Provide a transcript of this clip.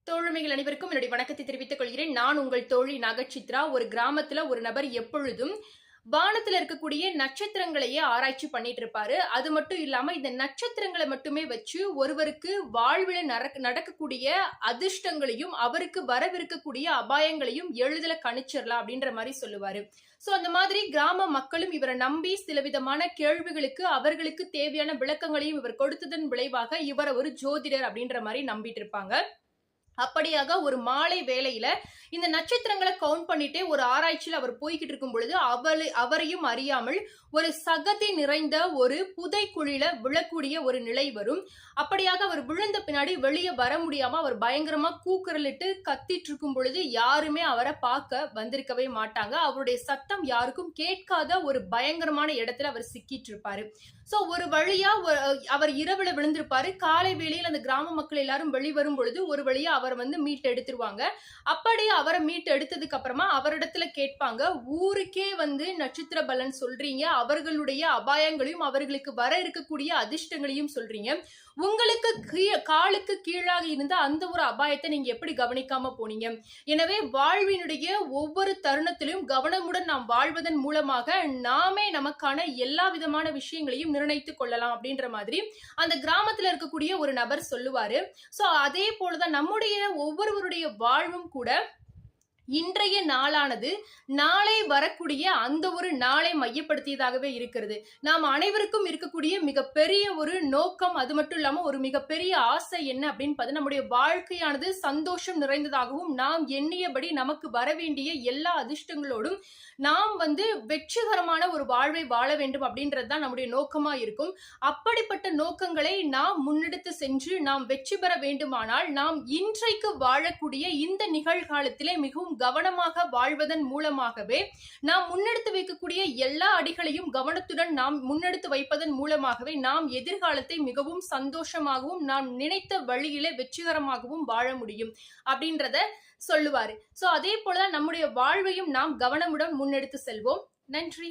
தோழமைகள் அனைவருக்கும் என்னுடைய வணக்கத்தை தெரிவித்துக் கொள்கிறேன். நான் உங்கள் தோழி நகச்சித்ரா. ஒரு கிராமத்துல ஒரு நபர் எப்பொழுதும் வானத்துல இருக்கக்கூடிய நட்சத்திரங்களையே ஆராய்ச்சி பண்ணிட்டு இருப்பாரு. அது மட்டும் இல்லாம இந்த நட்சத்திரங்களை மட்டுமே வச்சு ஒருவருக்கு வாழ்வில நடக்கக்கூடிய அதிர்ஷ்டங்களையும் அவருக்கு வரவிருக்கக்கூடிய அபாயங்களையும் எளிதில கணிச்சிடலாம் அப்படின்ற மாதிரி சொல்லுவாரு. சோ அந்த மாதிரி கிராம மக்களும் இவரை நம்பி சில விதமான கேள்விகளுக்கு அவர்களுக்கு தேவையான விளக்கங்களையும் இவர் கொடுத்ததன் விளைவாக இவரை ஒரு ஜோதிடர் அப்படின்ற மாதிரி நம்பிட்டு இருப்பாங்க. அப்படியாக ஒரு மாலை வேளையில இந்த நட்சத்திரங்களை கவுண்ட் பண்ணிட்டே ஒரு ஆராய்ச்சியில் அவர் போய்கிட்டு இருக்கும் பொழுது அவரையும் அறியாமல் ஒரு சகதி நிறைந்த ஒரு புதைக்குழியில விழக்கூடிய ஒரு நிலை வரும். அப்படியாக அவர் விழுந்த பின்னாடி வெளியே வர முடியாம அவர் பயங்கரமா கூக்குரலிட்டு கத்திட்டு இருக்கும் பொழுது யாருமே அவரை பார்க்க வந்திருக்கவே மாட்டாங்க. அவருடைய சத்தம் யாருக்கும் கேட்காத ஒரு பயங்கரமான இடத்துல அவர் சிக்கிட்டு இருப்பாரு. சோ ஒரு வழியா அவர் இரவுல விழுந்திருப்பாரு. காலை வேளையில் அந்த கிராம மக்கள் எல்லாரும் வெளிவரும் பொழுது ஒரு வழியா அவரை மீட்டு எடுத்துருவாங்க. அப்படி அவரை மீட்டு எடுத்ததுக்கு அப்புறமா அவரிடத்துல கேட்பாங்க, ஊருக்கே நட்சத்திர பலன் சொல்றீங்க, அவர்களுடைய அபாயங்களையும் அவர்களுக்கு வர இருக்கக்கூடிய அதிர்ஷ்டங்களையும் சொல்றீங்க, உங்களுக்கு காலுக்கு கீழாக இருந்த அந்த ஒரு அபாயத்தை நீங்க எப்படி கவனிக்காம போனீங்க? எனவே வாழ்வினுடைய ஒவ்வொரு தருணத்திலும் கவனமுடன் நாம் வாழ்வதன் மூலமாக நாமே நமக்கான எல்லா விதமான விஷயங்களையும் நிர்ணயித்துக் கொள்ளலாம் அப்படின்ற மாதிரி அந்த கிராமத்துல இருக்கக்கூடிய ஒரு நபர் சொல்லுவாரு. சோ அதே போலதான் நம்முடைய ஒவ்வொருவருடைய வாழ்வும் கூட இன்றைய நாளானது நாளை வரக்கூடிய அந்த ஒரு நாளை மையப்படுத்தியதாகவே இருக்கிறது. நாம் அனைவருக்கும் இருக்கக்கூடிய மிகப்பெரிய ஒரு நோக்கம், அது மட்டும் இல்லாம ஒரு மிகப்பெரிய ஆசை என்ன அப்படின்னு பார்த்தா நம்முடைய வாழ்க்கையானது சந்தோஷம் நிறைந்ததாகவும் நாம் எண்ணியபடி நமக்கு வர வேண்டிய எல்லா அதிர்ஷ்டங்களோடும் நாம் வெற்றிகரமான ஒரு வாழ்வை வாழ வேண்டும் அப்படின்றதுதான் நம்முடைய நோக்கமா இருக்கும். அப்படிப்பட்ட நோக்கங்களை நாம் முன்னெடுத்து சென்று நாம் வெற்றி பெற வேண்டுமானால் நாம் இன்றைக்கு வாழக்கூடிய இந்த நிகழ்காலத்திலே மிகவும் கவனமாக வாழ்வதன் மூலமாகவே நாம் முன்னெடுத்து வைக்கக்கூடிய எல்லா அடிகளையும் கவனத்துடன் நாம் முன்னெடுத்து வைப்பதன் மூலமாகவே நாம் எதிர்காலத்தை மிகவும் சந்தோஷமாகவும் நாம் நினைத்த வழியிலே வெற்றிகரமாகவும் வாழ முடியும் அப்படின்றத சொல்லுவாரு. சோ அதே போலதான் நம்முடைய வாழ்வையும் நாம் கவனமுடன் முன்னெடுத்து செல்வோம். நன்றி.